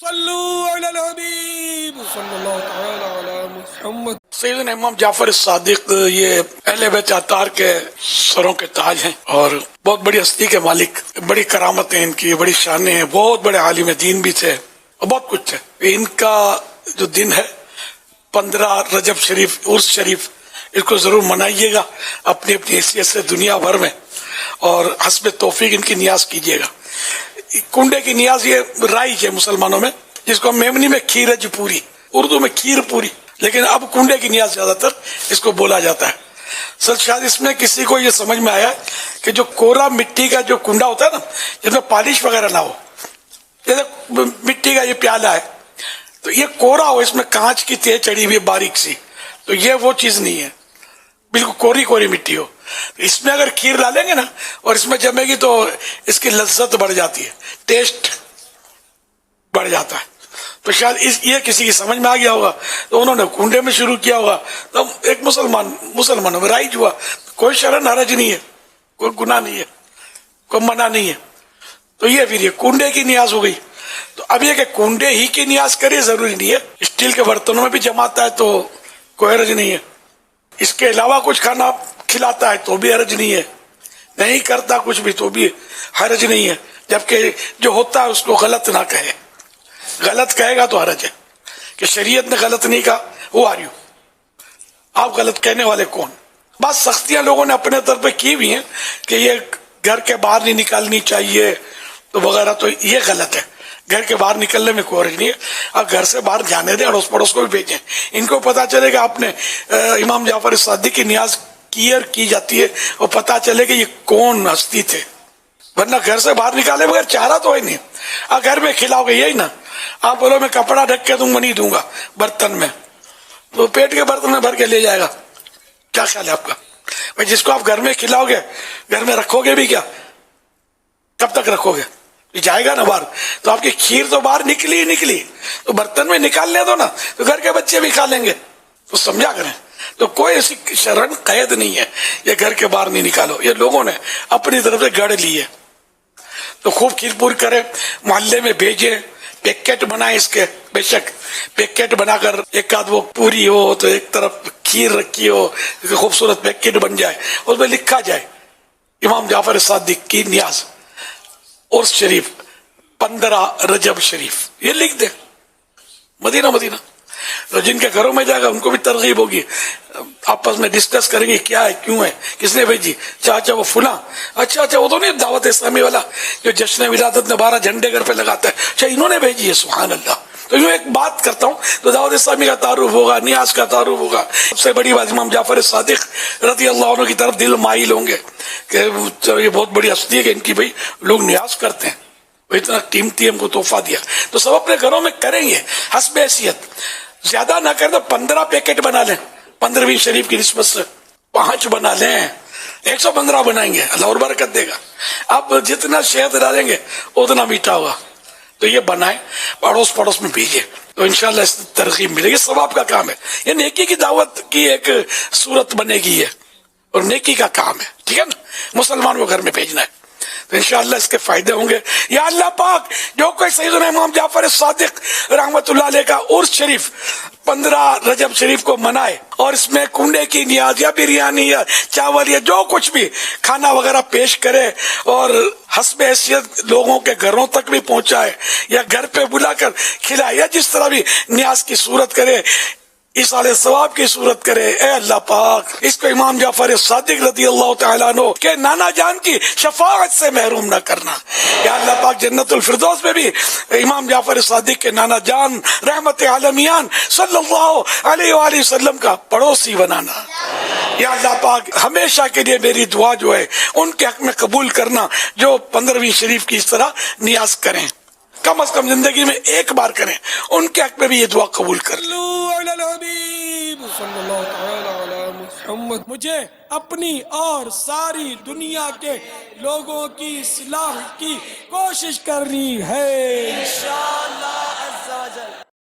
صلوا علی الحبیب صلی اللہ تعالی علی محمد۔ سیدنا امام جعفر صادق یہ اہل بیت اطہار کے سروں کے تاج ہیں اور بہت بڑی ہستی کے مالک، بڑی کرامتیں ان کی، بڑی شانیں ہیں، بہت بڑے عالم دین بھی تھے اور بہت کچھ ہے۔ ان کا جو دن ہے 15 رجب شریف، عرس شریف، اس کو ضرور منائیے گا اپنی اپنی حیثیت سے دنیا بھر میں، اور حسب توفیق ان کی نیاز کیجیے گا۔ کنڈے کی نیاز یہ رائج ہے مسلمانوں میں، جس کو میمنی میں کھیرج پوری، اردو میں کھیر پوری، لیکن اب کنڈے کی نیاز زیادہ تر اس کو بولا جاتا ہے۔ سر شاید اس میں کسی کو یہ سمجھ میں آیا کہ جو کورا مٹی کا جو کنڈا ہوتا ہے نا، جس میں پالش وغیرہ نہ ہو، جیسے مٹی کا یہ پیالہ ہے تو یہ کورا ہو، اس میں کانچ کی تہ چڑی ہوئی باریک سی، تو یہ وہ چیز نہیں ہے، بالکل کوری کوری مٹی ہو۔ اس میں اگر کھیر ڈالیں گے نا اور اس میں جمے گی تو اس کی لذت بڑھ جاتی ہے، ٹیسٹ بڑھ جاتا ہے۔ تو شاید یہ کسی کی سمجھ میں آ گیا ہوگا تو انہوں نے کنڈے میں شروع کیا ہوگا، تو ایک مسلمانوں میں رائج ہوا، کوئی شرن حرج نہیں ہے، کوئی گناہ نہیں ہے، کوئی منع نہیں ہے۔ تو یہ پھر یہ کنڈے کی نیاز ہو گئی۔ تو اب یہ کہ کنڈے ہی کی نیاز کرے ضروری نہیں ہے، اسٹیل کے برتنوں میں بھی جماتا ہے تو کوئی حرج نہیں ہے، اس کے علاوہ کچھ کھانا کھلاتا ہے تو بھی حرج نہیں ہے، نہیں کرتا کچھ بھی تو بھی حرج نہیں ہے، جبکہ جو ہوتا ہے اس کو غلط نہ کہے، غلط کہے گا تو حرج ہے کہ شریعت نے غلط نہیں کہا، وہ آ رہی ہو آپ غلط کہنے والے کون؟ بس سختیاں لوگوں نے اپنے طرف پہ کی بھی ہیں کہ یہ گھر کے باہر نہیں نکالنی چاہیے تو وغیرہ، تو یہ غلط ہے، گھر کے باہر نکلنے میں کوئی حرج نہیں ہے، اب گھر سے باہر جانے دیں، اڑوس پڑوس کو بھی بھیجیں، ان کو پتا چلے کہ آپ نے امام جعفر صادق کی نیاز کی جاتی ہے اور پتا چلے کہ یہ کون ہستی تھے، ورنہ گھر سے باہر نکالے بغیر چارہ تو ہے نہیں۔ اب گھر میں کھلاؤ گے یہی نا، آپ بولو میں کپڑا ڈھک کے دوں گا، نہیں دوں گا برتن میں، تو پیٹ کے برتن میں بھر کے لے جائے گا، کیا خیال ہے آپ کا؟ بھائی جس کو آپ گھر میں کھلاؤ گے، گھر میں رکھو گے بھی کیا، کب تک رکھو گے؟ یہ جائے گا نا باہر، تو آپ کی کھیر تو باہر نکلی ہی نکلی، تو برتن میں نکال لے دو نا، تو گھر کے بچے بھی کھا لیں گے، تو سمجھا کریں۔ تو کوئی ایسی شرن قید نہیں ہے یہ گھر کے باہر نہیں نکالو، یہ لوگوں نے اپنی طرف سے گڑھ لی ہے۔ تو خوب کھیر پور کرے، محلے میں بھیجے، پیکٹ بنائے اس کے، بے شک پیکٹ بنا کر ایک آدھ وہ پوری ہو تو ایک طرف کھیر رکھی ہو، خوبصورت پیکٹ بن جائے، اس میں لکھا جائے امام جعفر صادق کی نیاز، عرس شریف 15 رجب شریف، یہ لکھ دیں، مدینہ تو جن کے گھروں میں جائے گا ان کو بھی ترغیب ہوگی، آپس میں ڈسکس کریں گے کیا ہے، کیوں ہے، کس نے بھیجی، چاچا وہ فلاں، اچھا وہ تو نہیں دعوت اسلامی والا جو جشن ولادت میں 12 جھنڈے گھر پہ لگاتا ہے، اچھا انہوں نے بھیجی ہے، سبحان اللہ۔ تو یوں ایک بات کرتا ہوں تو دعوت اسلامی کا تعارف ہوگا، نیاز کا تعارف ہوگا، سب سے بڑی بات امام جعفر صادق رضی اللہ عنہ کی طرف دل مائل ہوں گے کہ یہ بہت بڑی ہستی ہے کہ ان کی بھائی لوگ نیاز کرتے ہیں، وہ اتنا قیمتی ہم کو تحفہ دیا، تو سب اپنے گھروں میں کریں گے حسب حیثیت، زیادہ نہ کر تو 15 پیکٹ بنا لیں، 15ویں شریف کی نسبت سے 5 بنا لیں، 115 بنائیں گے، اللہ اور برکت دے گا۔ اب جتنا شہد ڈالیں گے اتنا میٹھا ہوگا، تو یہ بنائیں، پڑوس پڑوس میں بھیجیں، تو انشاءاللہ اس ترغیب ملے گی، ثواب کا کام ہے، یہ نیکی کی دعوت کی ایک صورت بنے گی ہے اور نیکی کا کام ہے، ٹھیک ہے نا، مسلمان کو گھر میں بھیجنا ہے، تو انشاءاللہ اس کے فائدے ہوں گے۔ یا اللہ پاک جو کوئی سیدنا امام جعفر صادق رحمت اللہ علیہ کا عرس شریف 15 رجب شریف کو منائے اور اس میں کنڈے کی نیاز یا بریانی یا چاول یا جو کچھ بھی کھانا وغیرہ پیش کرے اور حسب حیثیت لوگوں کے گھروں تک بھی پہنچائے یا گھر پہ بلا کر کھلائے یا جس طرح بھی نیاز کی صورت کرے، ایصال ثواب کی صورت کرے، اے اللہ پاک اس کو امام جعفر صادق رضی اللہ تعالیٰ عنہ کے نانا جان کی شفاعت سے محروم نہ کرنا۔ یا اللہ پاک جنت الفردوس میں بھی امام جعفر صادق کے نانا جان رحمت عالمیان صلی اللہ علیہ وآلہ وسلم کا پڑوسی بنانا۔ یا اللہ پاک ہمیشہ کے لیے میری دعا جو ہے ان کے حق میں قبول کرنا جو 15ویں شریف کی اس طرح نیاز کریں، کم از کم زندگی میں ایک بار کریں، ان کے حق میں بھی یہ دعا قبول کر لیں۔ صلو علی الحبیب صلی اللہ تعالی علی محمد۔ مجھے اپنی اور ساری دنیا کے لوگوں کی اصلاح کی کوشش کرنی ہے انشاءاللہ۔